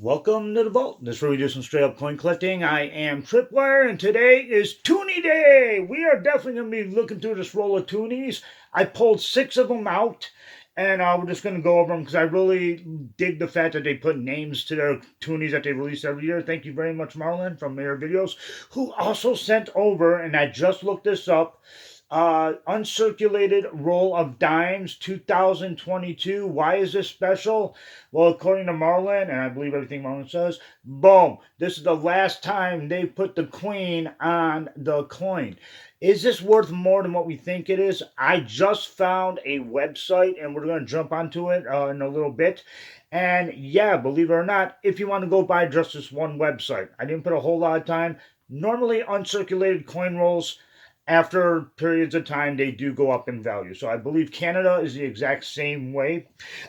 Welcome to the vault. This is where we do some straight up coin collecting. I am Tripwire, and today is Toonie Day. We are definitely going to be looking through this roll of Toonies. I pulled 6 of them out, and we're just going to go over them because I really dig the fact that they put names to their Toonies that they release every year. Thank you very much, Marlon from MAERvideos, who also sent over, and I just looked this up, uncirculated roll of dimes 2022. Why is this special? Well, according to Marlon, and I believe everything Marlon says, boom, this is the last time they put the queen on the coin. Is this worth more than what we think it is? I just found a website, and we're going to jump onto it in a little bit. And yeah, believe it or not, if you want to go buy just this one website, I didn't put a whole lot of time. Normally, uncirculated coin rolls, after periods of time, they do go up in value. So I believe Canada is the exact same way.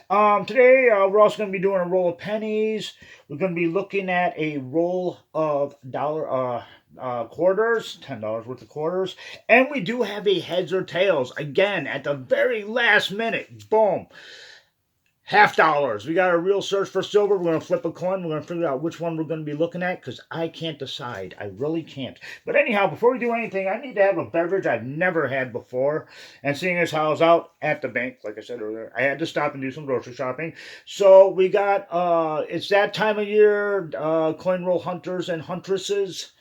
Today, we're also going to be doing a roll of pennies. We're going to be looking at a roll of quarters, $10 worth of quarters. And we do have a heads or tails. Again, at the very last minute, boom. $50. We got a real search for silver. We're going to flip a coin. We're going to figure out which one we're going to be looking at because I can't decide. I really can't. But anyhow, before we do anything, I need to have a beverage I've never had before. And seeing as how I was out at the bank, like I said earlier, I had to stop and do some grocery shopping. So we got, it's that time of year, coin roll hunters and huntresses.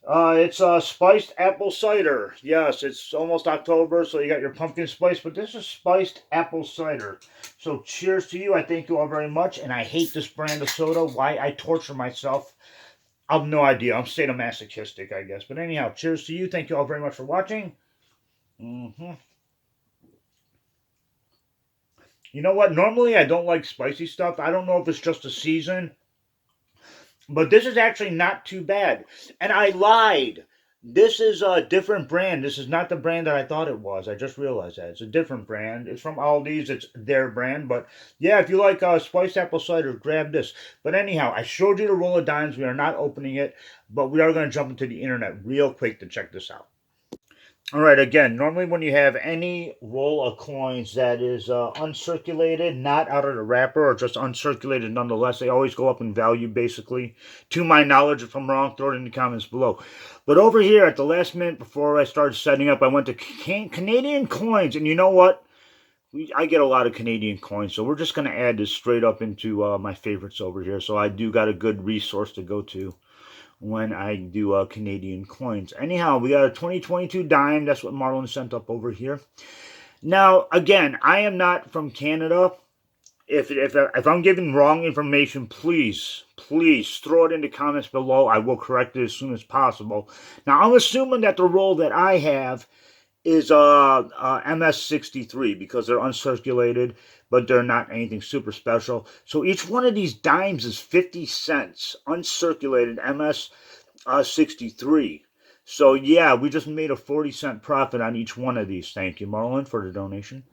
It's spiced apple cider. Yes, it's almost October, so you got your pumpkin spice, but this is spiced apple cider. So cheers to you. I thank you all very much, and I hate this brand of soda. Why I torture myself, I have no idea. I'm sadomasochistic, I guess. But anyhow, cheers to you. Thank you all very much for watching. You know what? Normally, I don't like spicy stuff. I don't know if it's just a season. But this is actually not too bad. And I lied. This is a different brand. This is not the brand that I thought it was. I just realized that. It's a different brand. It's from Aldi's. It's their brand. But yeah, if you like spiced apple cider, grab this. But anyhow, I showed you the roll of dimes. We are not opening it. But we are going to jump into the internet real quick to check this out. All right, again, normally when you have any roll of coins that is uncirculated, not out of the wrapper, or just uncirculated nonetheless, they always go up in value, basically. To my knowledge, if I'm wrong, throw it in the comments below. But over here, at the last minute before I started setting up, I went to Canadian coins, and you know what? I get a lot of Canadian coins, so we're just going to add this straight up into my favorites over here. So I do got a good resource to go to when I do Canadian coins. Anyhow, we got a 2022 dime. That's what Marlon sent up over here. Now, again, I am not from Canada. If I'm giving wrong information, please throw it in the comments below. I will correct it as soon as possible. Now, I'm assuming that the roll that I have is MS63 because they're uncirculated, but they're not anything super special. So each one of these dimes is 50 cents, uncirculated MS63. So yeah, we just made a 40-cent profit on each one of these. Thank you, Marlon, for the donation.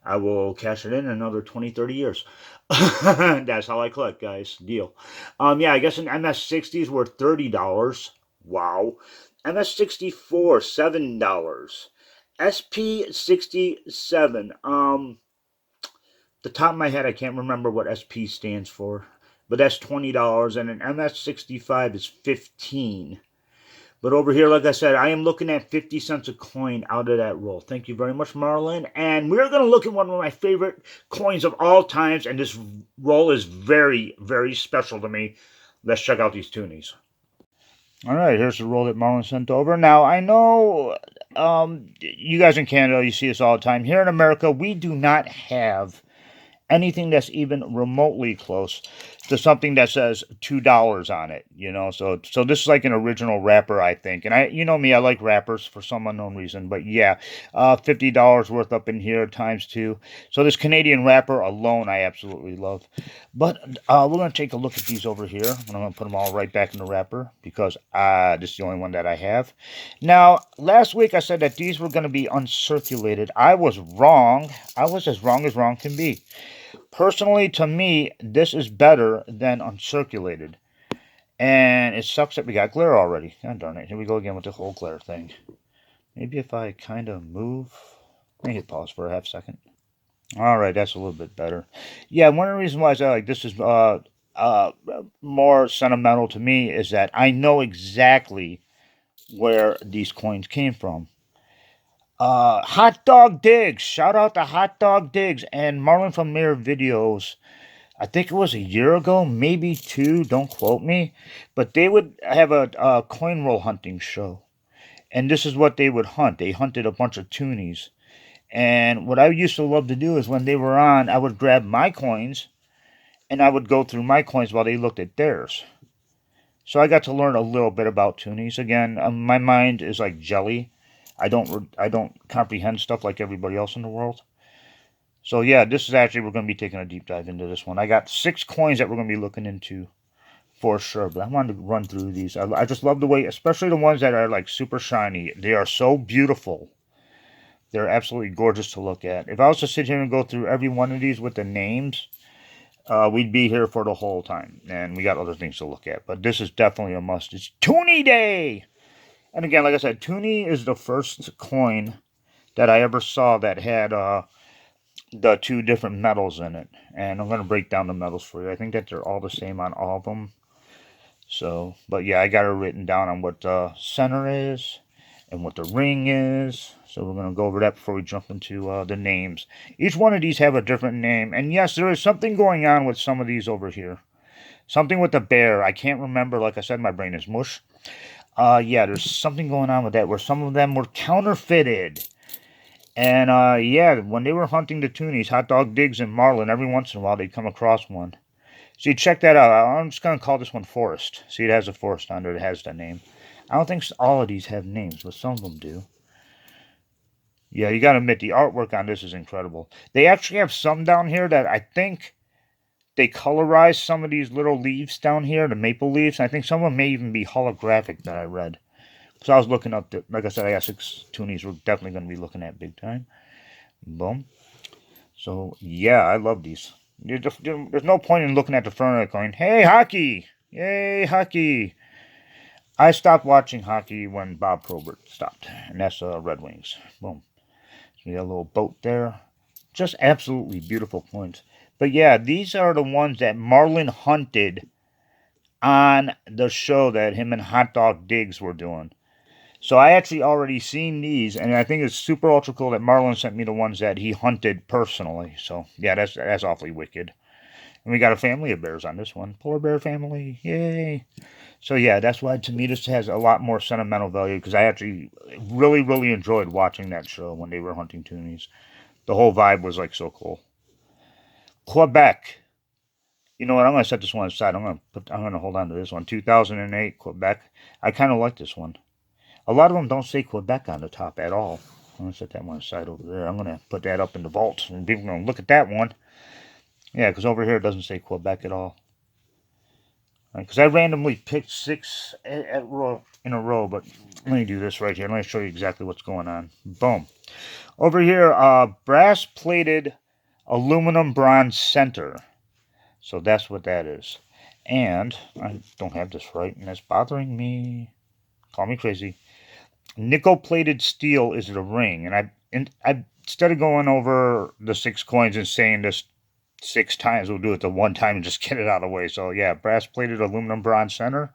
I will cash it in another 20, 30 years. That's how I collect, guys. Deal. Yeah, I guess an MS60s were $30. Wow. MS64, $7. SP67. The top of my head, I can't remember what SP stands for, but that's $20, and an MS65 is $15. But over here, like I said, I am looking at 50 cents a coin out of that roll. Thank you very much, Marlon. And we're going to look at one of my favorite coins of all times, and this roll is very, very special to me. Let's check out these Toonies. All right, here's the roll that Marlon sent over. Now, I know you guys in Canada, you see this all the time. Here in America, we do not have anything that's even remotely close to something that says $2 on it, you know. So this is like an original wrapper, I think. And you know me, I like wrappers for some unknown reason. But yeah, $50 worth up in here times 2. So this Canadian wrapper alone, I absolutely love. But we're going to take a look at these over here. And I'm going to put them all right back in the wrapper because this is the only one that I have. Now, last week I said that these were going to be uncirculated. I was wrong. I was as wrong can be. Personally, to me, this is better than uncirculated. And it sucks that we got glare already. God darn it. Here we go again with the whole glare thing. Maybe if I kind of move. Let me hit pause for a half second. Alright, that's a little bit better. Yeah, one of the reasons why I like this is more sentimental to me is that I know exactly where these coins came from. Hot Dog Diggs. Shout out to Hot Dog Diggs and Marlon from MAERvideos. I think it was a year ago, maybe two, don't quote me. But they would have a coin roll hunting show. And this is what they would hunt. They hunted a bunch of toonies. And what I used to love to do is when they were on, I would grab my coins and I would go through my coins while they looked at theirs. So I got to learn a little bit about toonies. Again, my mind is like jelly. I don't comprehend stuff like everybody else in the world. So yeah, this is actually, we're going to be taking a deep dive into this one. I got 6 coins that we're going to be looking into for sure. But I wanted to run through these. I just love the way, especially the ones that are like super shiny. They are so beautiful. They're absolutely gorgeous to look at. If I was to sit here and go through every one of these with the names, we'd be here for the whole time. And we got other things to look at. But this is definitely a must. It's Toonie Day! And again, like I said, Toonie is the first coin that I ever saw that had the 2 different metals in it. And I'm going to break down the metals for you. I think that they're all the same on all of them. So, but yeah, I got it written down on what the center is and what the ring is. So we're going to go over that before we jump into the names. Each one of these have a different name. And yes, there is something going on with some of these over here. Something with the bear. I can't remember. Like I said, my brain is mush. Yeah, there's something going on with that where some of them were counterfeited. And yeah, when they were hunting the toonies, Hot Dog Diggs and Marlon, every once in a while they'd come across one. See, check that out. I'm just going to call this one Forest. See, it has a forest under it. It has the name. I don't think all of these have names, but some of them do. Yeah, you got to admit, the artwork on this is incredible. They actually have some down here that I think they colorized some of these little leaves down here, the maple leaves. I think some of them may even be holographic that I read. So I was looking up, like I said, I got 6 toonies we're definitely going to be looking at big time. Boom. So, yeah, I love these. There's no point in looking at the front of the coin. Hey, hockey! Yay, hockey! I stopped watching hockey when Bob Probert stopped, and that's Red Wings. Boom. So we got a little boat there. Just absolutely beautiful coins. But yeah, these are the ones that Marlon hunted on the show that him and Hot Dog Diggs were doing. So I actually already seen these, and I think it's super ultra cool that Marlon sent me the ones that he hunted personally. So yeah, that's awfully wicked. And we got a family of bears on this one. Polar bear family. Yay. So yeah, that's why to me this has a lot more sentimental value, because I actually really, really enjoyed watching that show when they were hunting toonies. The whole vibe was like so cool. Quebec. You know what? I'm gonna set this one aside. I'm gonna hold on to this one. 2008 Quebec. I kind of like this one. A lot of them don't say Quebec on the top at all. I'm gonna set that one aside over there. I'm gonna put that up in the vault, and people are gonna look at that one. Yeah, because over here it doesn't say Quebec at all. Because I randomly picked 6 in a row, but let me do this right here. Let me show you exactly what's going on. Boom. Over here, brass-plated aluminum bronze center. So that's what that is. And I don't have this right, and that's bothering me. Call me crazy. Nickel-plated steel is the ring, and I instead of going over the 6 coins and saying this 6 times, we'll do it the one time and just get it out of the way. So yeah, brass-plated aluminum bronze center.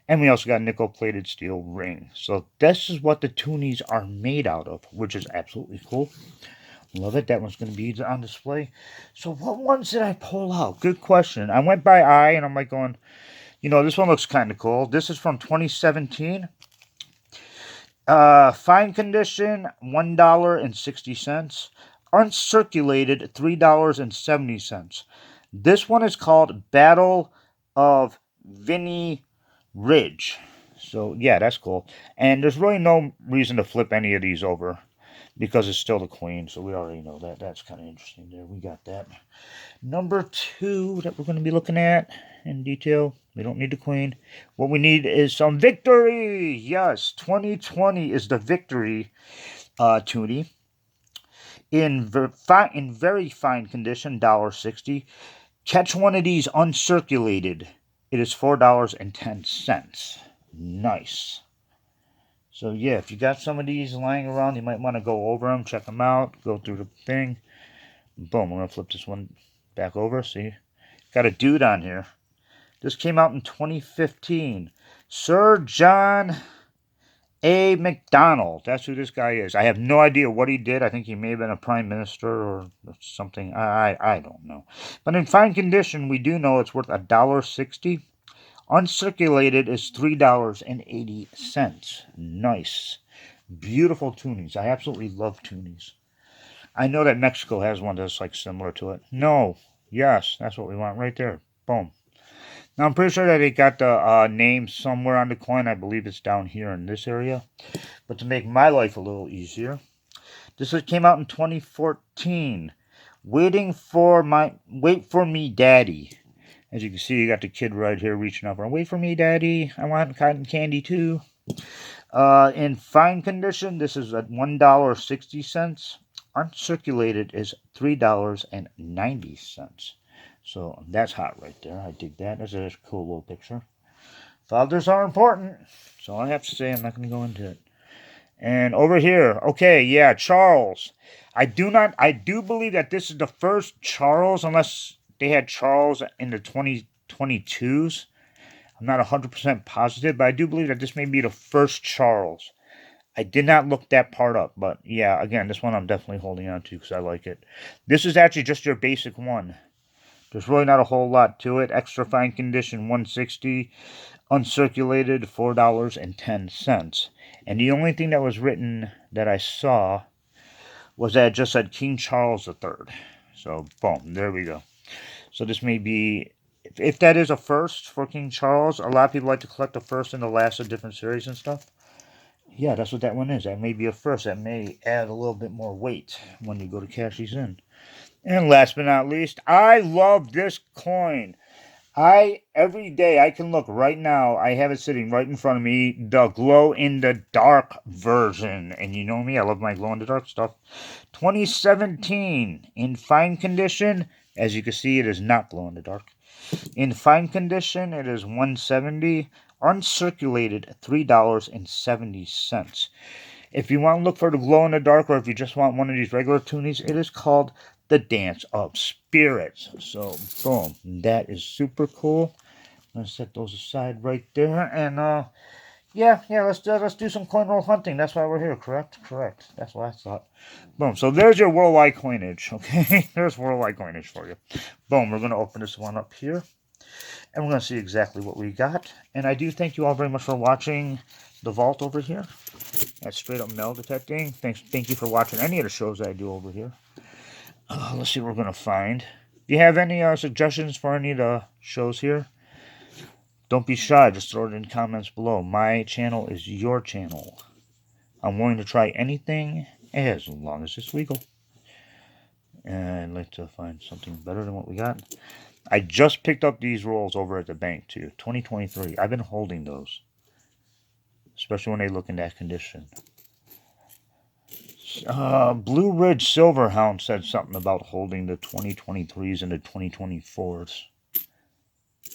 And we also got nickel-plated steel ring. So this is what the toonies are made out of, which is absolutely cool. Love it. That one's going to be on display. So what ones did I pull out? Good question. I went by eye, and I'm like going, you know, this one looks kind of cool. This is from 2017. Fine condition, $1.60. Uncirculated, $3.70. This one is called Battle of Vinny Ridge. So, yeah, that's cool. And there's really no reason to flip any of these over, because it's still the queen. So we already know that. That's kind of interesting there. We got that. Number 2 that we're going to be looking at in detail. We don't need the queen. What we need is some victory. Yes, 2020 is the victory toonie. In very fine condition, $1.60. Catch one of these uncirculated. It is $4.10. Nice. So yeah, if you got some of these lying around, you might want to go over them, check them out, go through the thing. Boom, we're going to flip this one back over. See, got a dude on here. This came out in 2015. Sir John A. McDonald. That's who this guy is. I have no idea what he did. I think he may have been a prime minister or something. I don't know. But in fine condition, we do know it's worth $1.60. Uncirculated is $3.80. Nice. Beautiful Toonies. I absolutely love Toonies. I know that Mexico has one that's like similar to it. No. Yes, that's what we want right there. Boom. Now, I'm pretty sure that it got the name somewhere on the coin. I believe it's down here in this area. But to make my life a little easier, this came out in 2014. Wait for me, Daddy. As you can see, you got the kid right here reaching up. Wait for me, Daddy. I want cotton candy too. In fine condition, this is at $1.60. Uncirculated is $3.90. So that's hot right there. I dig that. That's a cool little picture. Fathers are important. That's all I have to say. I'm not going to go into it. And over here, okay, yeah, Charles. I do believe that this is the first Charles, unless they had Charles in the 2022s. I'm not 100% positive, but I do believe that this may be the first Charles. I did not look that part up, but yeah, again, this one I'm definitely holding on to because I like it. This is actually just your basic one. There's really not a whole lot to it. Extra fine condition, $1.60. Uncirculated, $4.10. And the only thing that was written that I saw was that it just said King Charles III. So, boom, there we go. So this may be, if that is a first for King Charles, a lot of people like to collect the first and the last of different series and stuff. Yeah, that's what that one is. That may be a first. That may add a little bit more weight when you go to cash these in. And last but not least, I love this coin. Every day I can look right now, I have it sitting right in front of me, the glow-in-the-dark version. And you know me, I love my glow-in-the-dark stuff. 2017, in fine condition. As you can see, it is not glow-in-the-dark. In fine condition, it is $1.70. Uncirculated, $3.70. If you want to look for the glow-in-the-dark, or if you just want one of these regular Toonies, it is called the Dance of Spirits. So, boom. That is super cool. I'm going to set those aside right there. And, yeah, let's do some coin roll hunting. That's why we're here, correct? Correct. That's what I thought. Boom. So, there's your worldwide coinage, okay? There's worldwide coinage for you. Boom. We're going to open this one up here. And we're going to see exactly what we got. And I do thank you all very much for watching the vault over here. That's straight up metal detecting. Thank you for watching any of the shows that I do over here. Let's see what we're going to find. Do you have any suggestions for any of the shows here? Don't be shy. Just throw it in the comments below. My channel is your channel. I'm willing to try anything as long as it's legal. And I'd like to find something better than what we got. I just picked up these rolls over at the bank too. 2023. I've been holding those. Especially when they look in that condition. Blue Ridge Silverhound said something about holding the 2023s and the 2024s.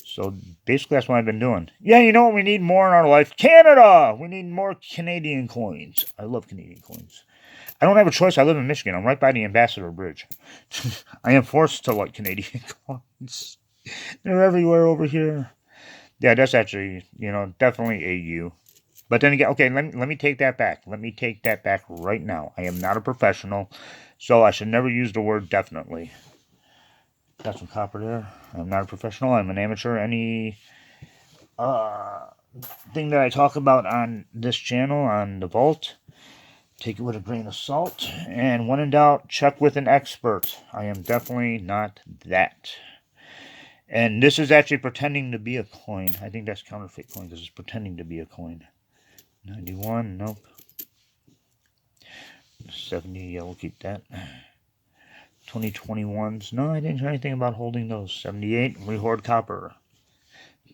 So basically that's what I've been doing. Yeah, you know what we need more in our life? Canada! We need more Canadian coins. I love Canadian coins. I don't have a choice. I live in Michigan. I'm right by the Ambassador Bridge. I am forced to like Canadian coins. They're everywhere over here. Yeah, that's actually, definitely AU. But then again, okay, let me take that back. Let me take that back right now. I am not a professional, so I should never use the word definitely. Got some copper there. I'm not a professional. I'm an amateur. Any thing that I talk about on this channel, on the vault, take it with a grain of salt. And when in doubt, check with an expert. I am definitely not that. And this is actually pretending to be a coin. I think that's counterfeit coin. This is pretending to be a coin. 91, nope. 70, yeah, we'll keep that. 2021s, no, I didn't hear anything about holding those. 78, rehoard copper.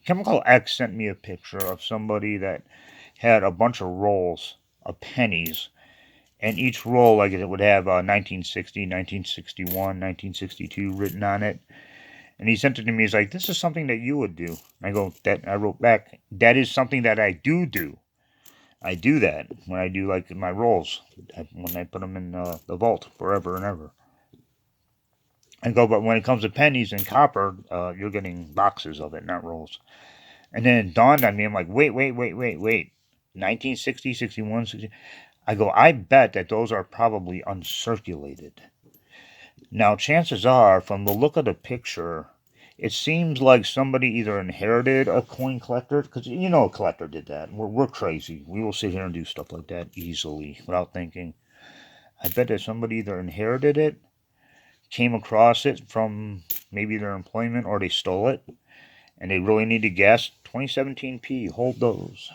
Chemical X sent me a picture of somebody that had a bunch of rolls of pennies. And each roll, like it would have 1960, 1961, 1962 written on it. And he sent it to me. He's like, this is something that you would do. I wrote back, that is something that I do. I do that when I do like my rolls, when I put them in the vault forever and ever. I go, but when it comes to pennies and copper, you're getting boxes of it, not rolls. And then it dawned on me, I'm like, wait. 1960, 61, 60. I go, I bet that those are probably uncirculated. Now, chances are, from the look of the picture, it seems like somebody either inherited a coin collector, because you know a collector did that. We're crazy. We will sit here and do stuff like that easily without thinking. I bet that somebody either inherited it, came across it from maybe their employment, or they stole it, and they really need to guess. 2017p, hold those.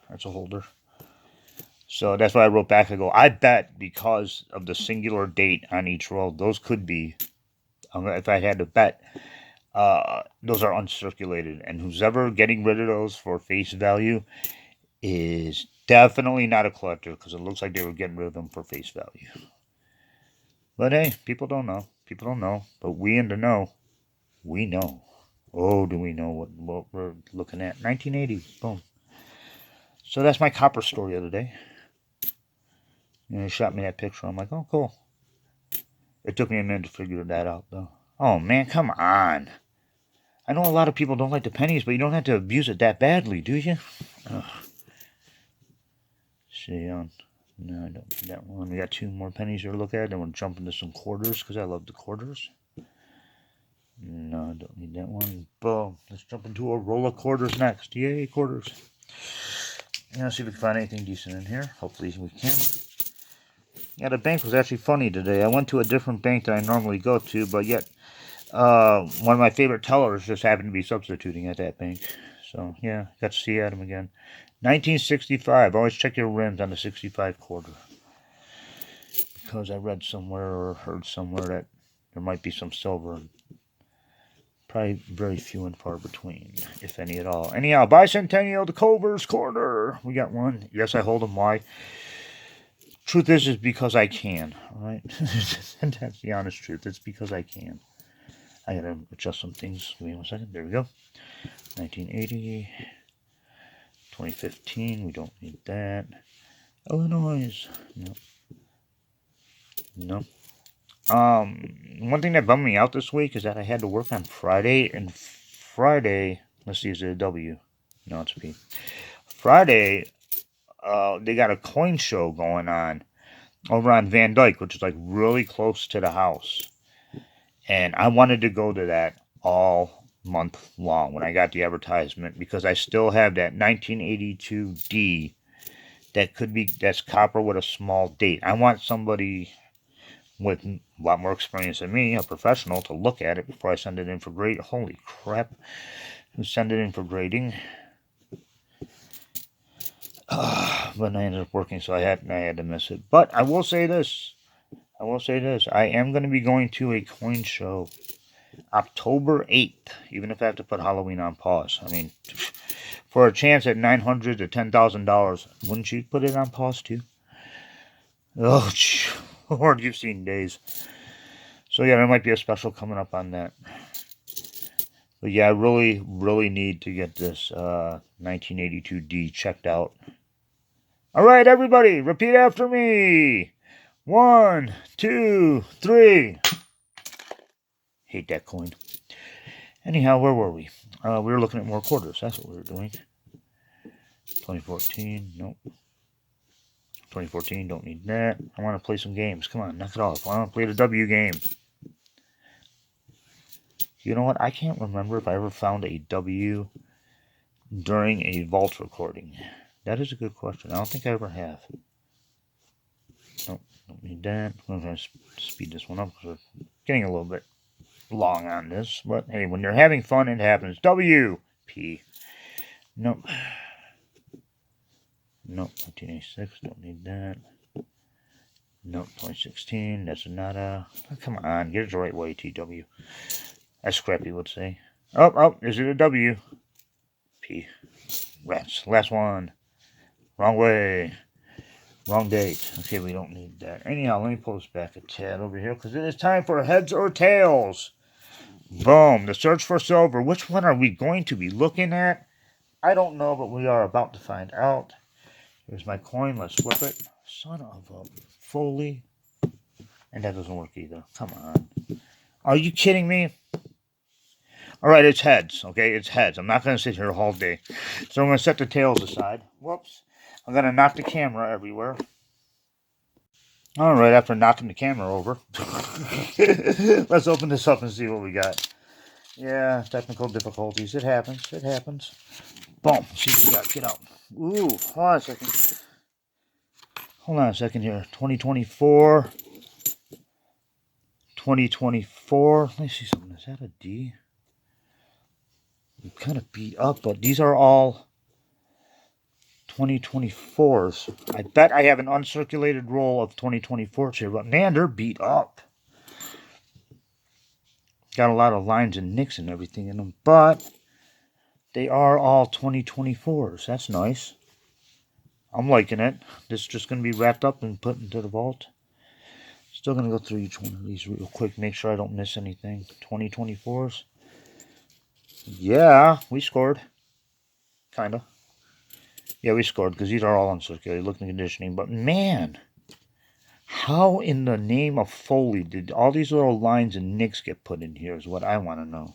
That's a holder. So that's why I wrote back. I go, I bet because of the singular date on each roll, those could be, if I had to bet, those are uncirculated. And who's ever getting rid of those for face value is definitely not a collector, because it looks like they were getting rid of them for face value. But hey, people don't know. People don't know. But we in the know, we know. Oh, do we know what we're looking at? 1980. Boom. So that's my copper story of the day. And they shot me that picture. I'm like, oh, cool. It took me a minute to figure that out, though. Oh, man, come on. I know a lot of people don't like the pennies, but you don't have to abuse it that badly, do you? Ugh. See, no, I don't need that one. We got two more pennies here to look at. Then we'll jump into some quarters, because I love the quarters. No, I don't need that one. Boom. Let's jump into a roll of quarters next. Yay, quarters. Now, see if we can find anything decent in here. Hopefully we can. Yeah, the bank was actually funny today. I went to a different bank than I normally go to, but yet one of my favorite tellers just happened to be substituting at that bank. So, yeah, got to see Adam again. 1965. Always check your rims on the 65 quarter. Because I read somewhere or heard somewhere that there might be some silver. Probably very few and far between, if any at all. Anyhow, Bicentennial, the Culver's Corner. We got one. Yes, I hold them. Why? Truth is because I can. All right? That's the honest truth. It's because I can. I gotta adjust some things. Give me 1 second. There we go. 1980. 2015. We don't need that. Illinois. No. One thing that bummed me out this week is that I had to work on Friday, and Friday, let's see, is it a W? No, it's a P. Friday, they got a coin show going on over on Van Dyke, which is like really close to the house. And I wanted to go to that all month long when I got the advertisement, because I still have that 1982D that's copper with a small date. I want somebody with a lot more experience than me, a professional, to look at it before I send it in for grading. Holy crap. Who send it in for grading? But I ended up working, so I had to miss it. But I will say this. I am going to be going to a coin show October 8th, even if I have to put Halloween on pause. I mean, for a chance at $900 to $10,000, wouldn't you put it on pause too? Oh, Lord, you've seen days. So yeah, there might be a special coming up on that. But yeah, I really, really need to get this 1982D checked out. All right, everybody, repeat after me. 1, 2, 3. Hate that coin. Anyhow, where were we? We were looking at more quarters. That's what we were doing. 2014, nope. 2014, don't need that. I want to play some games. Come on, knock it off. I want to play the W game. You know what? I can't remember if I ever found a W during a vault recording. That is a good question. I don't think I ever have. Nope, don't need that. I'm going to speed this one up because we're getting a little bit long on this. But hey, when you're having fun, it happens. W. P. Nope. Nope, 1986. Don't need that. Nope, 2016. That's not a... Oh, come on, get it the right way, TW. As Scrappy would say. Oh, is it a W? P. Rats. Last one. Wrong way. Wrong date. Okay, we don't need that. Anyhow, let me pull this back a tad over here, because it is time for heads or tails. Boom. The search for silver. Which one are we going to be looking at? I don't know, but we are about to find out. Here's my coin. Let's flip it. Son of a Foley. And that doesn't work either. Come on. Are you kidding me? All right, it's heads. Okay, it's heads. I'm not going to sit here all day. So I'm going to set the tails aside. Whoops. I'm going to knock the camera everywhere. All right, after knocking the camera over, let's open this up and see what we got. Yeah, technical difficulties. It happens. It happens. Boom. See what we got. Get out. Ooh, hold on a second. Hold on a second here. 2024. 2024. Let me see something. Is that a D? I'm kind of beat up, but these are all 2024s. I bet I have an uncirculated roll of 2024s here, but man, they're beat up. Got a lot of lines and nicks and everything in them, but they are all 2024s. That's nice. I'm liking it. This is just going to be wrapped up and put into the vault. Still going to go through each one of these real quick, make sure I don't miss anything. 2024s. Yeah, we scored. Kind of. Yeah, we scored because these are all uncirculated, looking conditioning. But man, how in the name of Foley did all these little lines and nicks get put in here is what I want to know.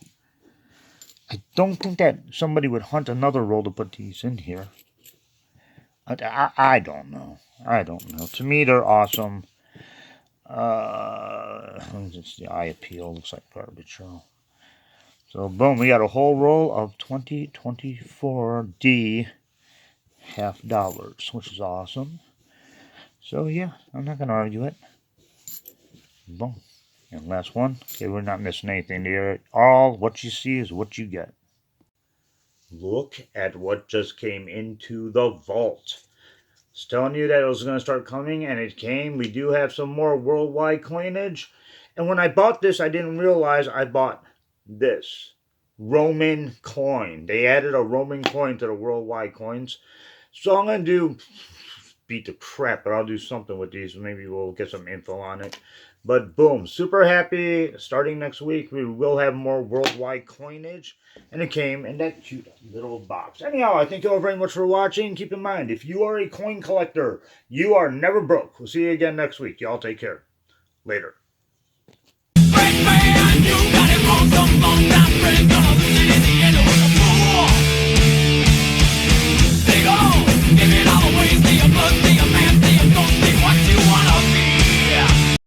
I don't think that somebody would hunt another roll to put these in here. I don't know. I don't know. To me, they're awesome. Just the eye appeal looks like garbage. So, boom, we got a whole roll of 2024D $half, which is awesome. So, yeah, I'm not going to argue it. Boom. And last one. Okay, we're not missing anything here. All what you see is what you get. Look at what just came into the vault. I was telling you that it was going to start coming, and it came. We do have some more worldwide coinage. And when I bought this, I didn't realize I bought this Roman coin. They added a Roman coin to the worldwide coins. So I'm going to do, beat the crap, but I'll do something with these. Maybe we'll get some info on it. But boom, super happy. Starting next week, we will have more worldwide coinage. And it came in that cute little box. Anyhow, I thank you all very much for watching. Keep in mind, if you are a coin collector, you are never broke. We'll see you again next week. Y'all take care. Later.